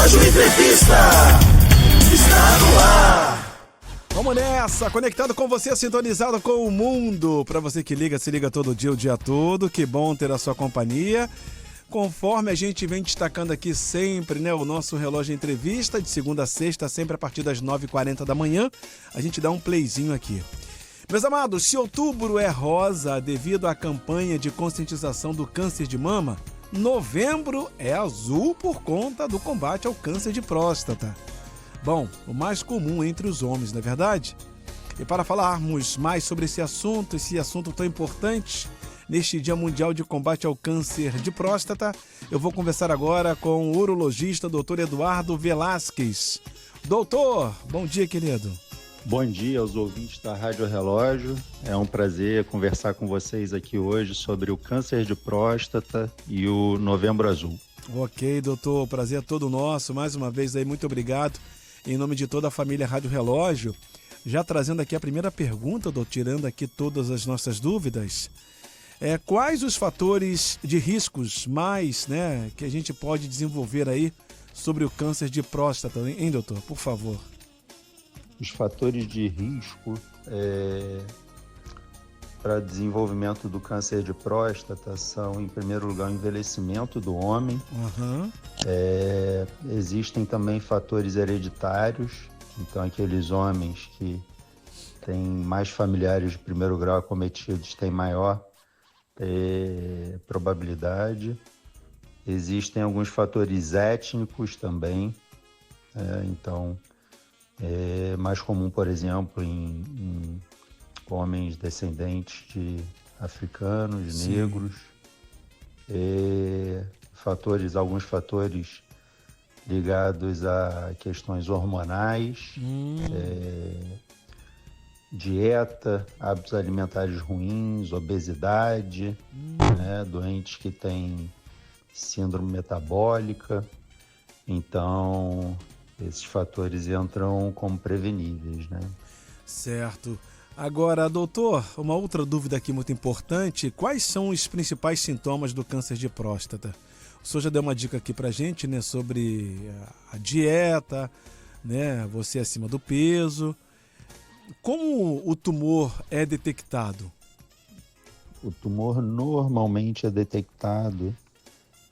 Relógio Entrevista está no ar. Vamos nessa, conectado com você, sintonizado com o mundo. Para você que liga, se liga todo dia, o dia todo. Que bom ter a sua companhia. Conforme a gente vem destacando aqui sempre, né, o nosso Relógio Entrevista, de segunda a sexta, sempre a partir das 9h40 da manhã, a gente dá um playzinho aqui. Meus amados, se outubro é rosa devido à campanha de conscientização do câncer de mama, novembro é azul por conta do combate ao câncer de próstata. Bom, o mais comum entre os homens, não é verdade? E para falarmos mais sobre esse assunto tão importante, neste Dia Mundial de Combate ao Câncer de Próstata, eu vou conversar agora com o urologista Dr. Eduardo Velasquez. Doutor, bom dia, querido. Bom dia aos ouvintes da Rádio Relógio. É um prazer conversar com vocês aqui hoje sobre o câncer de próstata e o Novembro Azul. Ok, doutor, o prazer é todo nosso. Mais uma vez aí, muito obrigado. Em nome de toda a família Rádio Relógio, já trazendo aqui a primeira pergunta, doutor, tirando aqui todas as nossas dúvidas. Quais os fatores de riscos mais, né, que a gente pode desenvolver aí sobre o câncer de próstata, hein, doutor? Por favor. Os fatores de risco para desenvolvimento do câncer de próstata são, em primeiro lugar, o envelhecimento do homem. Uhum. Existem também fatores hereditários, então aqueles homens que têm mais familiares de primeiro grau acometidos têm maior probabilidade. Existem alguns fatores étnicos também, então é mais comum, por exemplo, em homens descendentes de africanos, Sim. negros. Alguns fatores ligados a questões hormonais, dieta, hábitos alimentares ruins, obesidade, né, doentes que têm síndrome metabólica. Então, esses fatores entram como preveníveis, né? Certo. Agora, doutor, uma outra dúvida aqui muito importante. Quais são os principais sintomas do câncer de próstata? O senhor já deu uma dica aqui pra gente, né, sobre a dieta, né, você acima do peso. Como o tumor é detectado? O tumor normalmente é detectado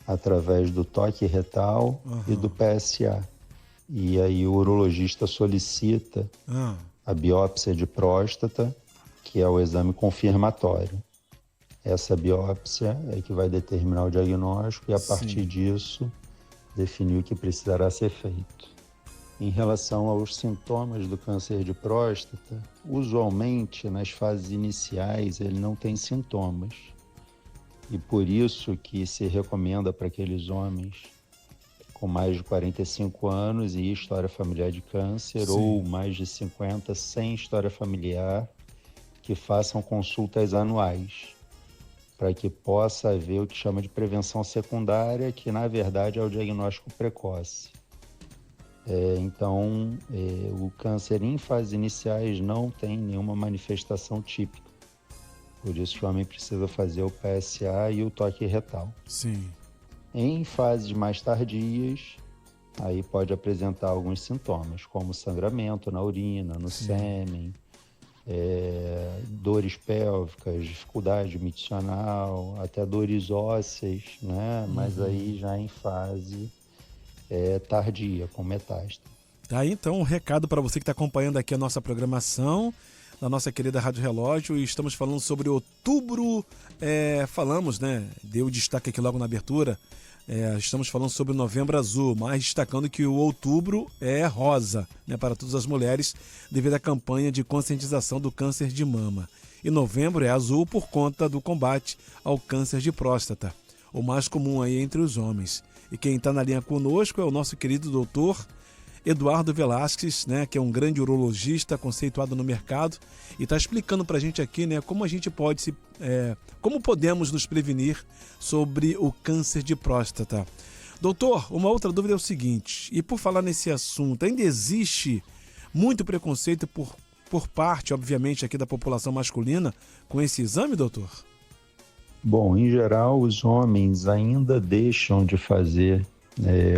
através do toque retal e do PSA. E aí o urologista solicita a biópsia de próstata, que é o exame confirmatório. Essa biópsia é que vai determinar o diagnóstico e, a partir disso, definir o que precisará ser feito. Em relação aos sintomas do câncer de próstata, usualmente, nas fases iniciais, ele não tem sintomas. E por isso que se recomenda para aqueles homens com mais de 45 anos e história familiar de câncer, ou mais de 50 sem história familiar, que façam consultas anuais, para que possa haver o que chama de prevenção secundária, que na verdade é o diagnóstico precoce. Então, o câncer em fases iniciais não tem nenhuma manifestação típica. Por isso que o homem precisa fazer o PSA e o toque retal. Sim. Em fases mais tardias, aí pode apresentar alguns sintomas, como sangramento na urina, no sêmen, dores pélvicas, dificuldade miccional, até dores ósseas, né? Mas aí já em fase tardia, com metástase. Tá aí então um recado para você que está acompanhando aqui a nossa programação da nossa querida Rádio Relógio, e estamos falando sobre outubro, falamos, né, deu destaque aqui logo na abertura, estamos falando sobre o Novembro Azul, mas destacando que o outubro é rosa, né, para todas as mulheres, devido à campanha de conscientização do câncer de mama. E novembro é azul por conta do combate ao câncer de próstata, o mais comum aí entre os homens. E quem está na linha conosco é o nosso querido doutor Eduardo Velasquez, né, que é um grande urologista conceituado no mercado, e está explicando para a gente aqui, né, como a gente pode como podemos nos prevenir sobre o câncer de próstata. Doutor, uma outra dúvida é o seguinte, e por falar nesse assunto, ainda existe muito preconceito por parte, obviamente, aqui da população masculina com esse exame, doutor? Bom, em geral, os homens ainda deixam de fazer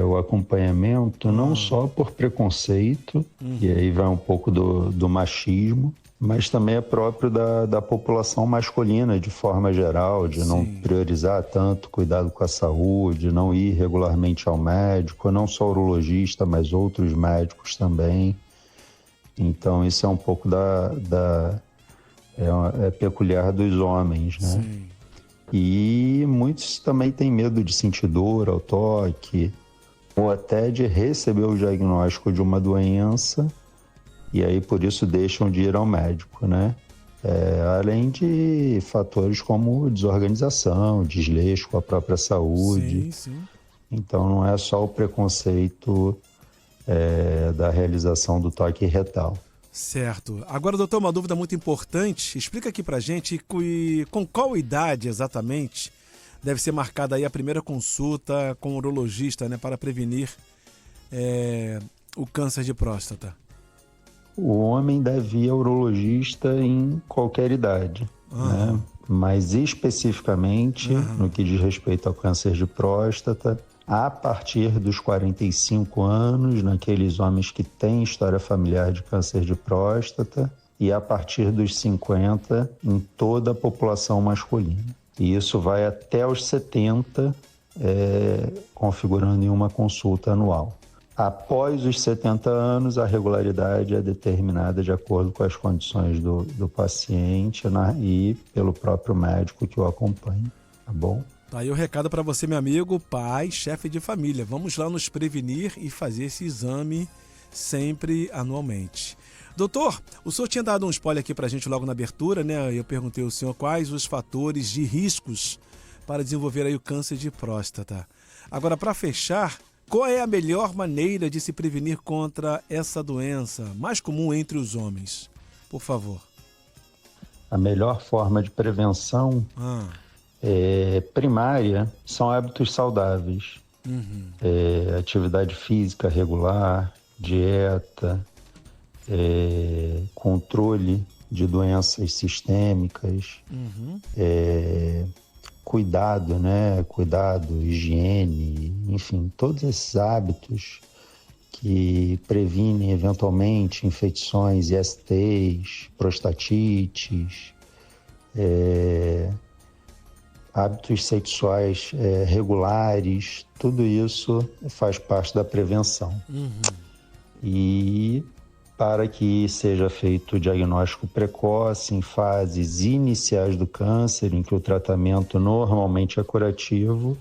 o acompanhamento, não só por preconceito, e aí vai um pouco do machismo, mas também é próprio da população masculina de forma geral, de não priorizar tanto cuidado com a saúde, não ir regularmente ao médico, não só urologista, mas outros médicos também. Então isso é um pouco é peculiar dos homens, né? Sim. E muitos também têm medo de sentir dor ao toque, ou até de receber o diagnóstico de uma doença, e aí por isso deixam de ir ao médico, né? Além de fatores como desorganização, desleixo com a própria saúde. Sim. Então não é só o preconceito da realização do toque retal. Certo. Agora, doutor, uma dúvida muito importante. Explica aqui pra gente com qual idade exatamente deve ser marcada aí a primeira consulta com o urologista, né, para prevenir o câncer de próstata. O homem deve ir ao urologista em qualquer idade, né? Mas especificamente no que diz respeito ao câncer de próstata, a partir dos 45 anos, naqueles homens que têm história familiar de câncer de próstata, e a partir dos 50 em toda a população masculina. E isso vai até os 70, configurando em uma consulta anual. Após os 70 anos, a regularidade é determinada de acordo com as condições do paciente e pelo próprio médico que o acompanha, tá bom? Tá aí o recado para você, meu amigo, pai, chefe de família. Vamos lá nos prevenir e fazer esse exame sempre anualmente. Doutor, o senhor tinha dado um spoiler aqui pra gente logo na abertura, né? Eu perguntei ao senhor quais os fatores de riscos para desenvolver aí o câncer de próstata. Agora, para fechar, qual é a melhor maneira de se prevenir contra essa doença mais comum entre os homens? Por favor. A melhor forma de prevenção primária são hábitos saudáveis. Atividade física regular, dieta, controle de doenças sistêmicas, cuidado, né? Cuidado, higiene, enfim, todos esses hábitos que previnem eventualmente infecções, ISTs, prostatites, hábitos sexuais regulares, tudo isso faz parte da prevenção. E para que seja feito o diagnóstico precoce em fases iniciais do câncer, em que o tratamento normalmente é curativo,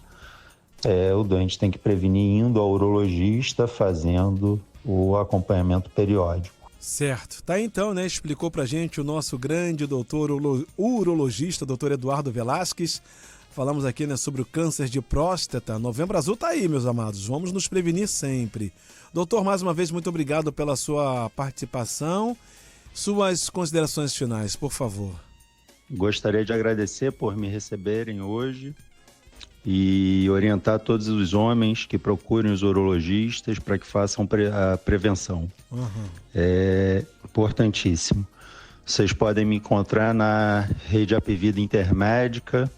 o doente tem que prevenir indo ao urologista, fazendo o acompanhamento periódico. Certo. Tá então, né? Explicou pra gente o nosso grande doutor urologista, doutor Eduardo Velasquez. Falamos aqui, né, sobre o câncer de próstata. Novembro Azul tá aí, meus amados. Vamos nos prevenir sempre. Doutor, mais uma vez, muito obrigado pela sua participação. Suas considerações finais, por favor. Gostaria de agradecer por me receberem hoje e orientar todos os homens que procurem os urologistas para que façam a prevenção. É importantíssimo. Vocês podem me encontrar na Rede Apivida Intermédica,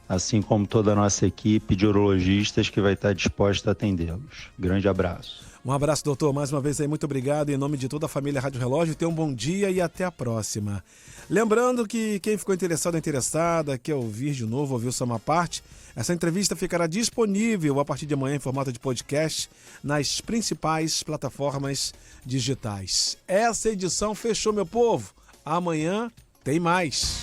assim como toda a nossa equipe de urologistas que vai estar disposta a atendê-los. Grande abraço. Um abraço, doutor. Mais uma vez aí, muito obrigado. Em nome de toda a família Rádio Relógio, tenha um bom dia e até a próxima. Lembrando que quem ficou interessado ou interessada, quer ouvir de novo, ouvir só uma parte, essa entrevista ficará disponível a partir de amanhã em formato de podcast nas principais plataformas digitais. Essa edição fechou, meu povo. Amanhã tem mais.